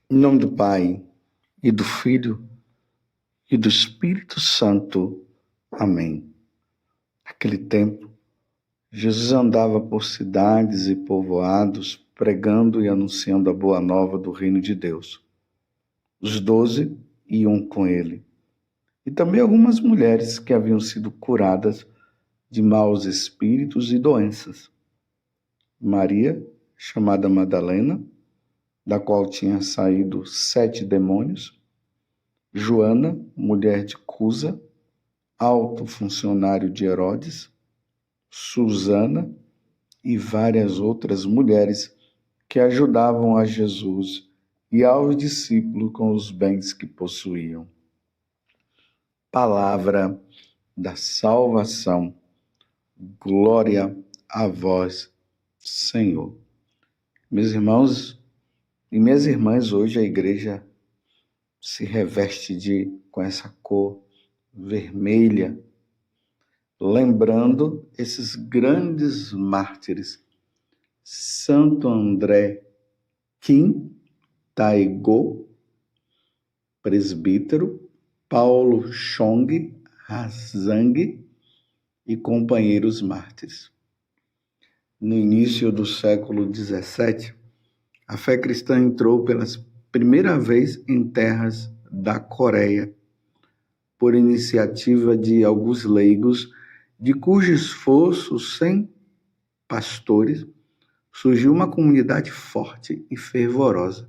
Em nome do Pai, e do Filho, e do Espírito Santo. Amém. Naquele tempo, Jesus andava por cidades e povoados, pregando e anunciando a boa nova do reino de Deus. Os 12 iam com ele, e também algumas mulheres que haviam sido curadas de maus espíritos e doenças. Maria, chamada Madalena, da qual tinha saído 7 demônios. Joana, mulher de Cusa, alto funcionário de Herodes. Susana e várias outras mulheres que ajudavam a Jesus e aos discípulos com os bens que possuíam. Palavra da salvação. Glória a vós, Senhor. Meus irmãos e minhas irmãs, hoje a igreja se reveste com essa cor vermelha, lembrando esses grandes mártires. Santo André Kim Taego, presbítero, Paulo Chong Hazang e companheiros mártires. No início do século XVII, a fé cristã entrou pela primeira vez em terras da Coreia, por iniciativa de alguns leigos, de cujo esforço, sem pastores, surgiu uma comunidade forte e fervorosa.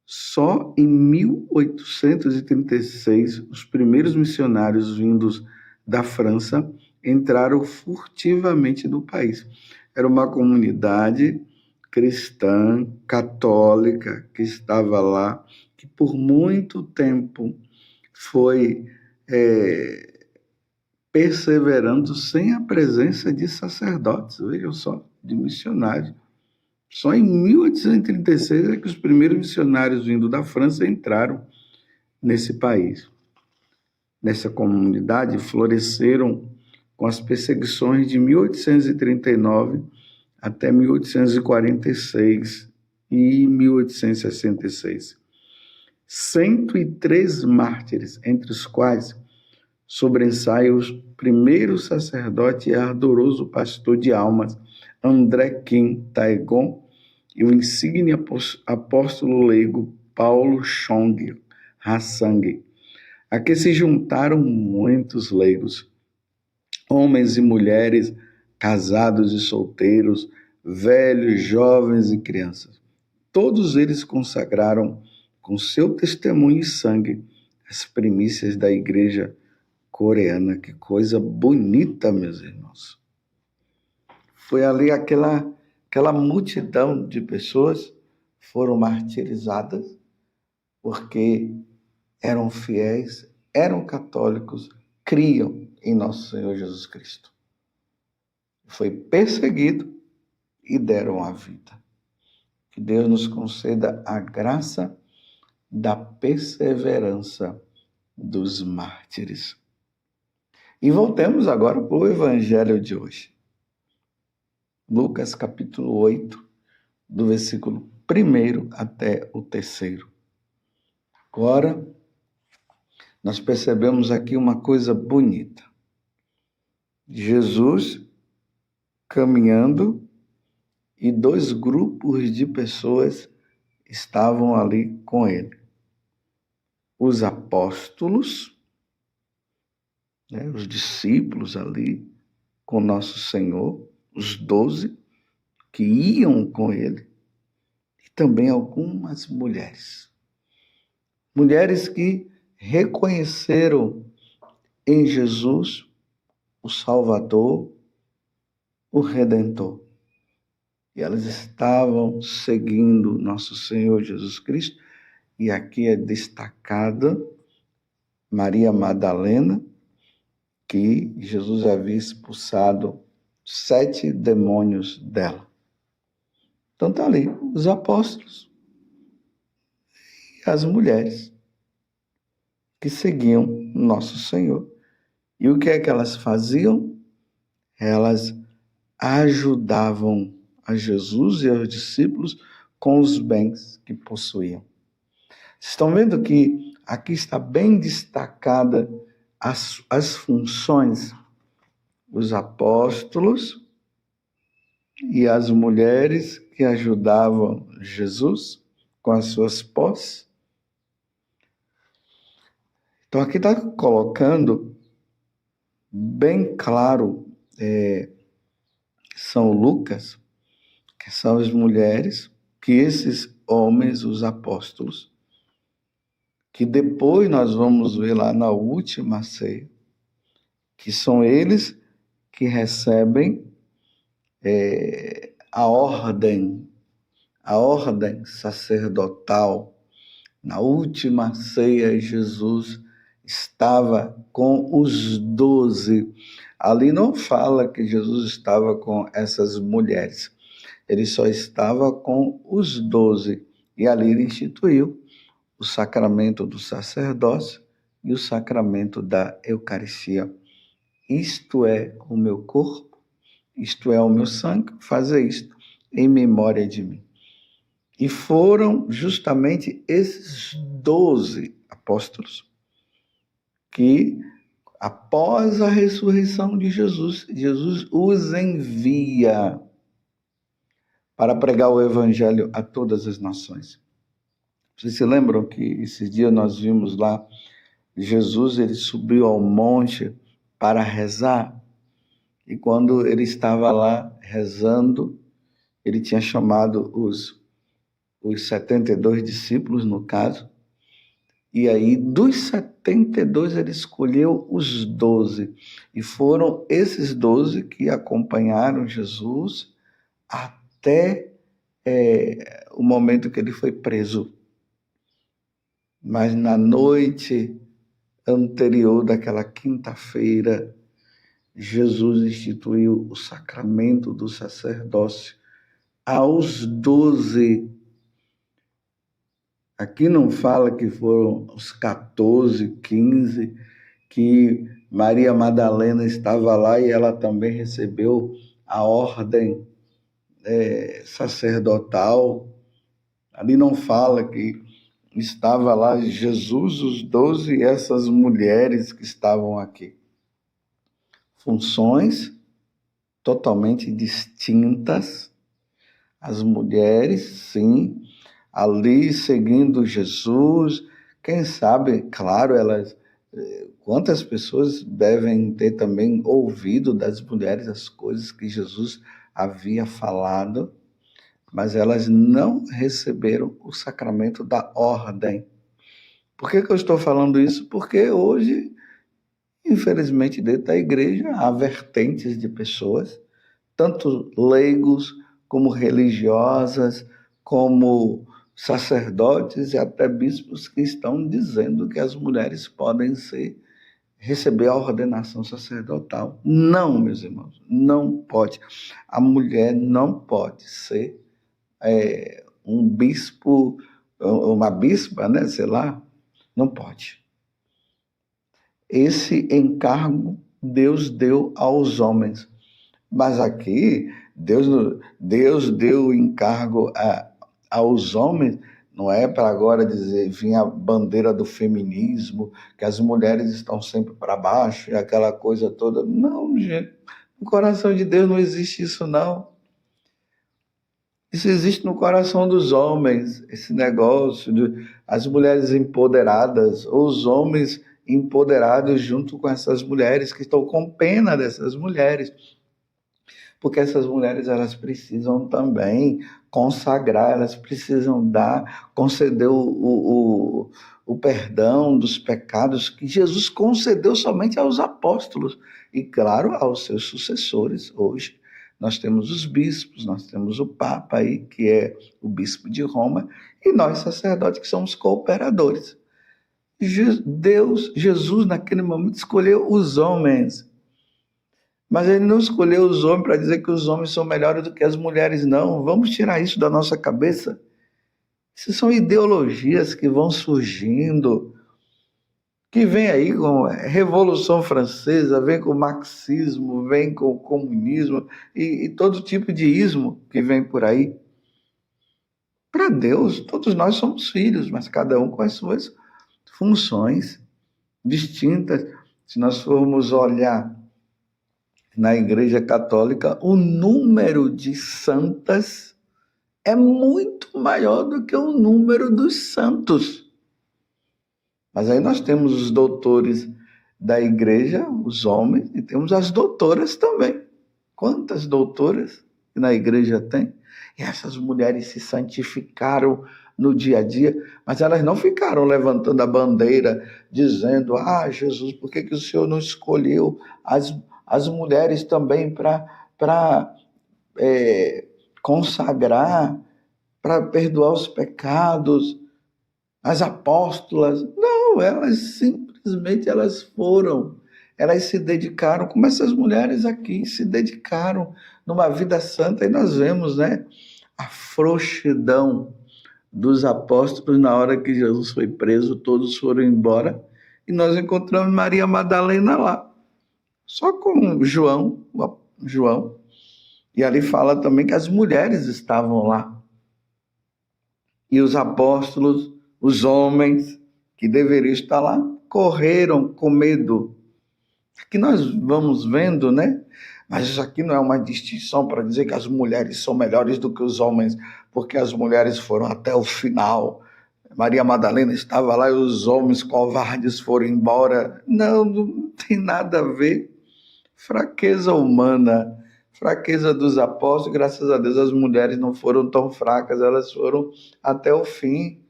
Só em 1836, os primeiros missionários vindos da França entraram furtivamente no país. Era uma comunidade cristã, católica, que estava lá, que por muito tempo foi perseverando sem a presença de sacerdotes, vejam só, de missionários. Só em 1836 é que os primeiros missionários vindo da França entraram nesse país. Nessa comunidade floresceram com as perseguições de 1839 até 1846 e 1866. 103 mártires, entre os quais sobressai o primeiro sacerdote e ardoroso pastor de almas, André Kim Taegon, e o insigne apóstolo leigo Paulo Chong Hasang, a que se juntaram muitos leigos, homens e mulheres, casados e solteiros, velhos, jovens e crianças. Todos eles consagraram com seu testemunho e sangue as primícias da igreja coreana. Que coisa bonita, meus irmãos. Foi ali aquela multidão de pessoas foram martirizadas porque eram fiéis, eram católicos, criam em nosso Senhor Jesus Cristo. Foi perseguido e deram a vida. Que Deus nos conceda a graça da perseverança dos mártires. E voltemos agora para o evangelho de hoje. Lucas capítulo 8, do versículo 1 até o 3. Agora, nós percebemos aqui uma coisa bonita. Jesus caminhando e 2 grupos de pessoas estavam ali com ele. Os apóstolos, os discípulos ali com nosso Senhor, os 12 que iam com ele, e também algumas mulheres. Mulheres que reconheceram em Jesus o Salvador, o Redentor. E elas estavam seguindo nosso Senhor Jesus Cristo, e aqui é destacada Maria Madalena, que Jesus havia expulsado 7 demônios dela. Então está ali os apóstolos e as mulheres que seguiam nosso Senhor. E o que é que elas faziam? Elas ajudavam a Jesus e aos discípulos com os bens que possuíam. Vocês estão vendo que aqui está bem destacada as funções dos apóstolos e as mulheres que ajudavam Jesus com as suas posses. Então aqui está colocando bem claro São Lucas, que são as mulheres, que esses homens, os apóstolos, que depois nós vamos ver lá na última ceia, que são eles que recebem a ordem sacerdotal. Na última ceia, Jesus estava com os 12. Ali não fala que Jesus estava com essas mulheres. Ele só estava com os 12. E ali ele instituiu o sacramento do sacerdócio e o sacramento da Eucaristia. Isto é o meu corpo, isto é o meu sangue, fazer isto em memória de mim. E foram justamente esses 12 apóstolos que, após a ressurreição de Jesus, Jesus os envia para pregar o evangelho a todas as nações. Vocês se lembram que esses dias nós vimos lá, Jesus ele subiu ao monte para rezar, e quando ele estava lá rezando, ele tinha chamado os 72 discípulos, no caso, e aí dos 72 ele escolheu os 12, e foram esses 12 que acompanharam Jesus até o momento que ele foi preso. Mas na noite anterior daquela quinta-feira, Jesus instituiu o sacramento do sacerdócio aos 12. Aqui não fala que foram os 14, 15, que Maria Madalena estava lá e ela também recebeu a ordem sacerdotal. Ali não fala que estava lá Jesus, os 12 e essas mulheres que estavam aqui. Funções totalmente distintas. As mulheres, sim, ali seguindo Jesus. Quem sabe, claro, quantas pessoas devem ter também ouvido das mulheres as coisas que Jesus havia falado, mas elas não receberam o sacramento da ordem. Por que eu estou falando isso? Porque hoje, infelizmente, dentro da igreja, há vertentes de pessoas, tanto leigos como religiosas, como sacerdotes e até bispos, que estão dizendo que as mulheres podem receber a ordenação sacerdotal. Não, meus irmãos, não pode. A mulher não pode ser um bispo, uma bispa, né? Sei lá, não pode. Esse encargo Deus deu aos homens. Mas aqui, Deus deu o encargo aos homens, não é para agora dizer, vir a bandeira do feminismo, que as mulheres estão sempre para baixo, e aquela coisa toda. Não, gente, no coração de Deus não existe isso, não. Isso existe no coração dos homens, esse negócio de as mulheres empoderadas, ou os homens empoderados junto com essas mulheres, que estão com pena dessas mulheres. Porque essas mulheres, elas precisam também consagrar, elas precisam conceder o perdão dos pecados que Jesus concedeu somente aos apóstolos e, claro, aos seus sucessores hoje. Nós temos os bispos, nós temos o Papa aí, que é o bispo de Roma, e nós, sacerdotes, que somos cooperadores. Jesus, naquele momento, escolheu os homens. Mas ele não escolheu os homens para dizer que os homens são melhores do que as mulheres, não. Vamos tirar isso da nossa cabeça. Isso são ideologias que vão surgindo, que vem aí com a Revolução Francesa, vem com o marxismo, vem com o comunismo e todo tipo de ismo que vem por aí. Para Deus, todos nós somos filhos, mas cada um com as suas funções distintas. Se nós formos olhar na Igreja Católica, o número de santas é muito maior do que o número dos santos. Mas aí nós temos os doutores da igreja, os homens, e temos as doutoras também. Quantas doutoras na igreja tem? E essas mulheres se santificaram no dia a dia, mas elas não ficaram levantando a bandeira, dizendo, Jesus, por que o Senhor não escolheu as mulheres também para consagrar, para perdoar os pecados, as apóstolas? Não, elas simplesmente elas se dedicaram, como essas mulheres aqui se dedicaram numa vida santa, e nós vemos, né, a frouxidão dos apóstolos na hora que Jesus foi preso, todos foram embora, e nós encontramos Maria Madalena lá, só com João, e ali fala também que as mulheres estavam lá, e os apóstolos, os homens que deveriam estar lá, correram com medo. Aqui nós vamos vendo, né? Mas isso aqui não é uma distinção para dizer que as mulheres são melhores do que os homens, porque as mulheres foram até o final. Maria Madalena estava lá e os homens covardes foram embora. Não, não tem nada a ver. Fraqueza humana, fraqueza dos apóstolos, graças a Deus as mulheres não foram tão fracas, elas foram até o fim.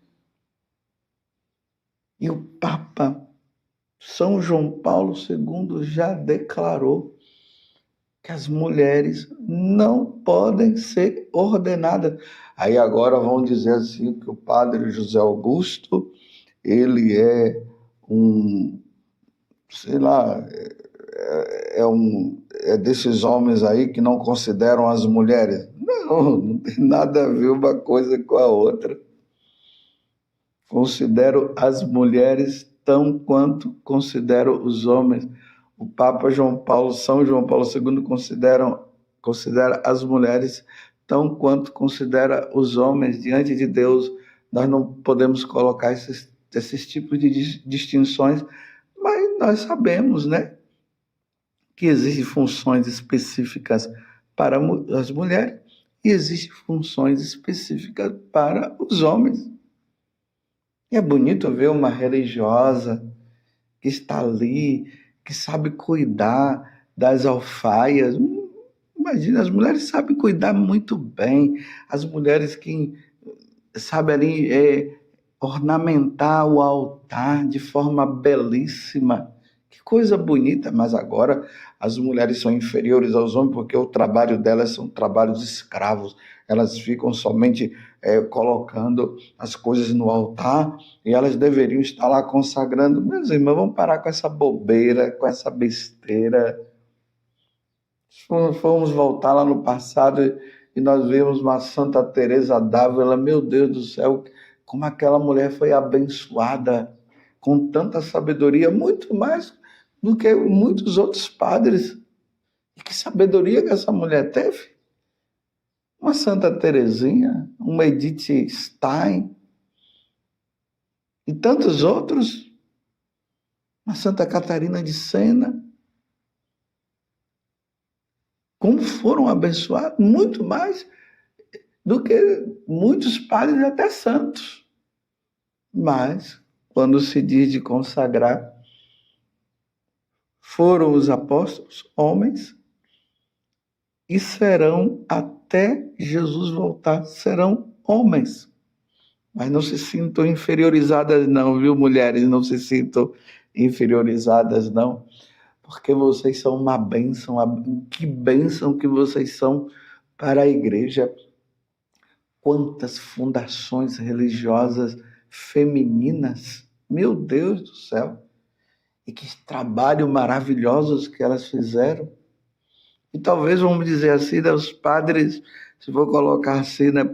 E o Papa São João Paulo II já declarou que as mulheres não podem ser ordenadas. Aí agora vão dizer assim que o padre José Augusto, ele é é desses homens aí que não consideram as mulheres. Não tem nada a ver uma coisa com a outra. Considero as mulheres tão quanto considero os homens. O Papa São João Paulo II considera as mulheres tão quanto considera os homens diante de Deus. Nós não podemos colocar esses tipos de distinções, mas nós sabemos, né, que existem funções específicas para as mulheres e existem funções específicas para os homens. E é bonito ver uma religiosa que está ali, que sabe cuidar das alfaias. Imagina, as mulheres sabem cuidar muito bem. As mulheres que sabem ali ornamentar o altar de forma belíssima. Que coisa bonita, mas agora as mulheres são inferiores aos homens porque o trabalho delas são trabalhos escravos. Elas ficam somente colocando as coisas no altar e elas deveriam estar lá consagrando. Meus irmãos, vamos parar com essa bobeira, com essa besteira. Fomos voltar lá no passado e nós vimos uma Santa Teresa d'Ávila. Meu Deus do céu, como aquela mulher foi abençoada com tanta sabedoria, muito mais do que muitos outros padres. E que sabedoria que essa mulher teve! Uma Santa Teresinha, uma Edith Stein e tantos outros, uma Santa Catarina de Sena. Como foram abençoados, muito mais do que muitos padres, até santos. Mas, quando se diz de consagrar, foram os apóstolos, homens, e serão até Jesus voltar, serão homens. Mas não se sintam inferiorizadas não, viu, mulheres? Não se sintam inferiorizadas não, porque vocês são uma bênção. Que bênção que vocês são para a igreja. Quantas fundações religiosas femininas, meu Deus do céu, e que trabalho maravilhosos que elas fizeram. E talvez, vamos dizer assim, né, os padres, se for colocar assim, né,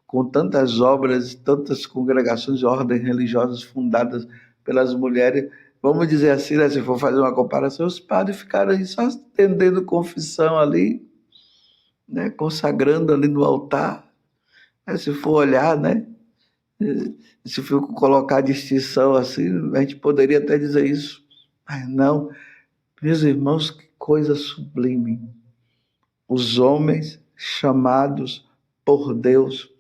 com tantas obras, tantas congregações e ordens religiosas fundadas pelas mulheres, vamos dizer assim, né, se for fazer uma comparação, os padres ficaram aí só estendendo confissão ali, né, consagrando ali no altar. Se for olhar, né? Se for colocar a distinção assim, a gente poderia até dizer isso. Mas não, meus irmãos, que coisa sublime. Os homens chamados por Deus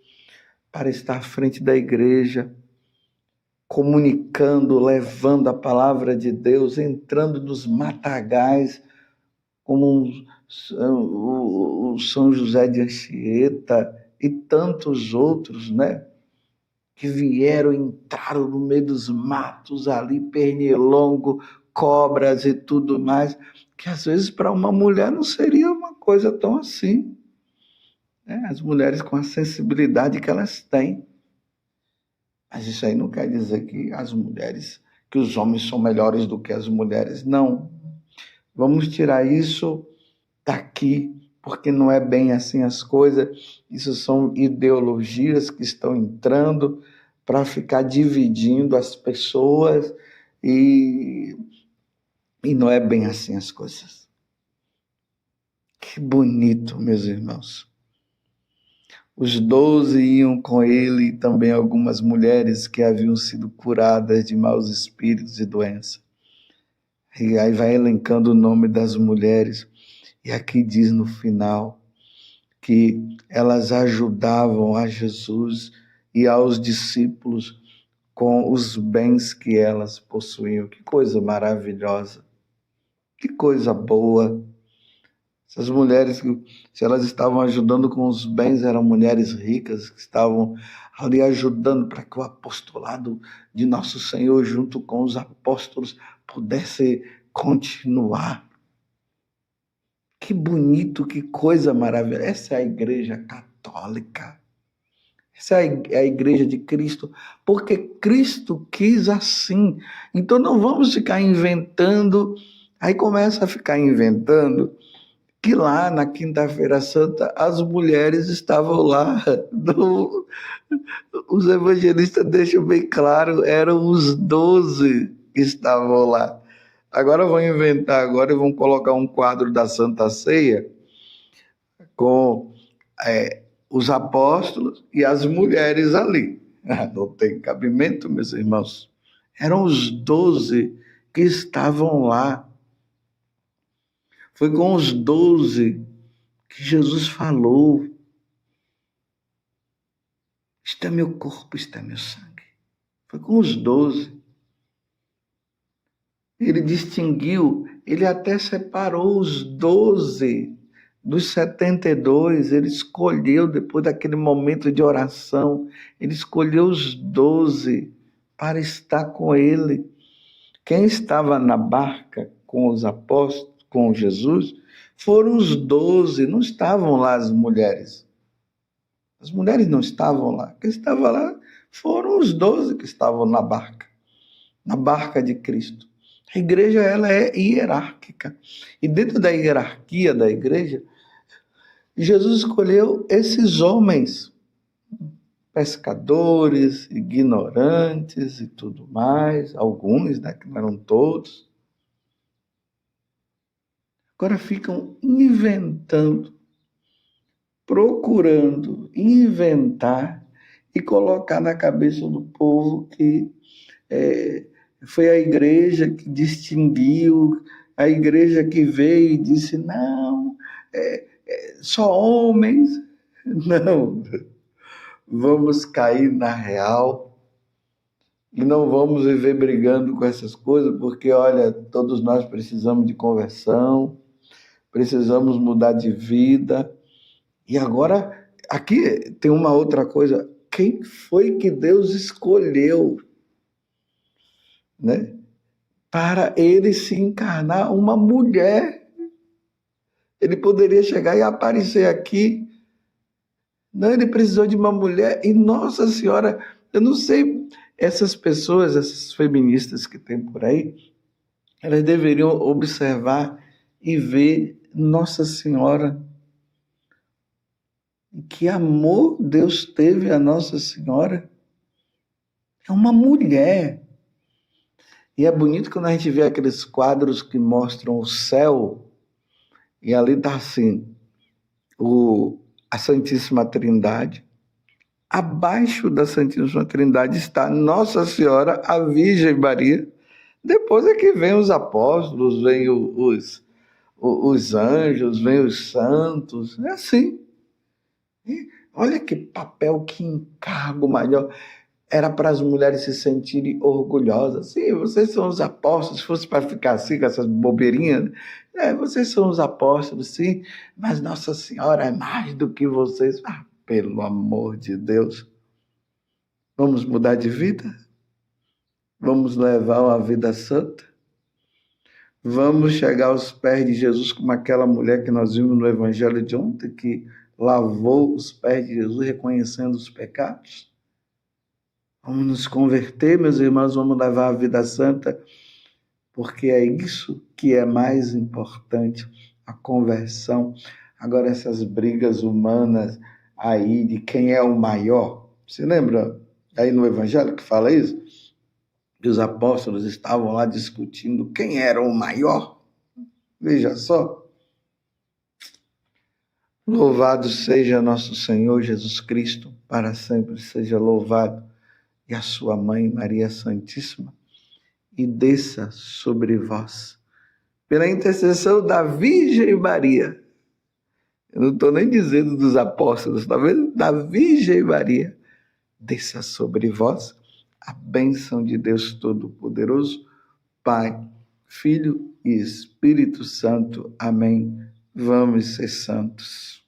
para estar à frente da igreja, comunicando, levando a palavra de Deus, entrando nos matagais, como o São José de Anchieta e tantos outros, né? Que vieram, entraram no meio dos matos ali, pernilongo, cobras e tudo mais, que às vezes para uma mulher não seria uma coisa tão assim, né? As mulheres com a sensibilidade que elas têm. Mas isso aí não quer dizer que que os homens são melhores do que as mulheres. Não. Vamos tirar isso daqui, porque não é bem assim as coisas. Isso são ideologias que estão entrando para ficar dividindo as pessoas e não é bem assim as coisas. Que bonito, meus irmãos. Os 12 iam com ele e também algumas mulheres que haviam sido curadas de maus espíritos e doença. E aí vai elencando o nome das mulheres. E aqui diz no final que elas ajudavam a Jesus e aos discípulos com os bens que elas possuíam. Que coisa maravilhosa, que coisa boa. Essas mulheres, se elas estavam ajudando com os bens, eram mulheres ricas que estavam ali ajudando para que o apostolado de nosso Senhor, junto com os apóstolos, pudesse continuar. Que bonito, que coisa maravilhosa. Essa é a Igreja Católica. Essa é a Igreja de Cristo, porque Cristo quis assim. Então não vamos ficar inventando. Aí começa a ficar inventando que lá na Quinta-feira Santa as mulheres estavam lá. Os evangelistas deixam bem claro, eram os 12 que estavam lá. Agora vão inventar, agora vão colocar um quadro da Santa Ceia com os apóstolos e as mulheres ali. Não tem cabimento, meus irmãos. Eram os 12 que estavam lá. Foi com os 12 que Jesus falou: isto é meu corpo, isto é meu sangue. Foi com os 12. Ele distinguiu, ele até separou os 12 dos 72. Ele escolheu, depois daquele momento de oração, ele escolheu os 12 para estar com ele. Quem estava na barca com os apóstolos, com Jesus, foram os 12, não estavam lá as mulheres. As mulheres não estavam lá. Quem estava lá foram os 12 que estavam na barca de Cristo. A igreja, ela é hierárquica. E dentro da hierarquia da igreja, Jesus escolheu esses homens, pescadores, ignorantes e tudo mais, alguns, né, que não eram todos. Agora ficam inventando, procurando inventar e colocar na cabeça do povo que foi a igreja que distinguiu, a igreja que veio e disse, não, só homens. Não, vamos cair na real e não vamos viver brigando com essas coisas, porque, olha, todos nós precisamos de conversão, precisamos mudar de vida. E agora, aqui tem uma outra coisa. Quem foi que Deus escolheu, né, para ele se encarnar uma mulher? Ele poderia chegar e aparecer aqui. Não, ele precisou de uma mulher. E Nossa Senhora, eu não sei, essas pessoas, essas feministas que tem por aí, elas deveriam observar e ver Nossa Senhora. Que amor Deus teve a Nossa Senhora. É uma mulher. E é bonito quando a gente vê aqueles quadros que mostram o céu, e ali está assim, a Santíssima Trindade, Abaixo da Santíssima Trindade está Nossa Senhora, a Virgem Maria. Depois é que vem os apóstolos, vem os anjos, vem os santos. É assim. E olha que papel, que encargo maior. Era para as mulheres se sentirem orgulhosas. Sim, vocês são os apóstolos. Se fosse para ficar assim com essas bobeirinhas, vocês são os apóstolos, sim, mas Nossa Senhora é mais do que vocês. Pelo amor de Deus. Vamos mudar de vida? Vamos levar uma vida santa? Vamos chegar aos pés de Jesus como aquela mulher que nós vimos no Evangelho de ontem, que lavou os pés de Jesus reconhecendo os pecados? Vamos nos converter, meus irmãos, vamos levar a vida santa, porque é isso que é mais importante, a conversão. Agora, essas brigas humanas aí de quem é o maior, você lembra aí no Evangelho que fala isso? Que os apóstolos estavam lá discutindo quem era o maior? Veja só. Louvado seja nosso Senhor Jesus Cristo, para sempre seja louvado, e a sua mãe Maria Santíssima, e desça sobre vós, pela intercessão da Virgem Maria. Eu não estou nem dizendo dos apóstolos, está vendo? Da Virgem Maria, desça sobre vós a bênção de Deus Todo-Poderoso, Pai, Filho e Espírito Santo. Amém. Vamos ser santos.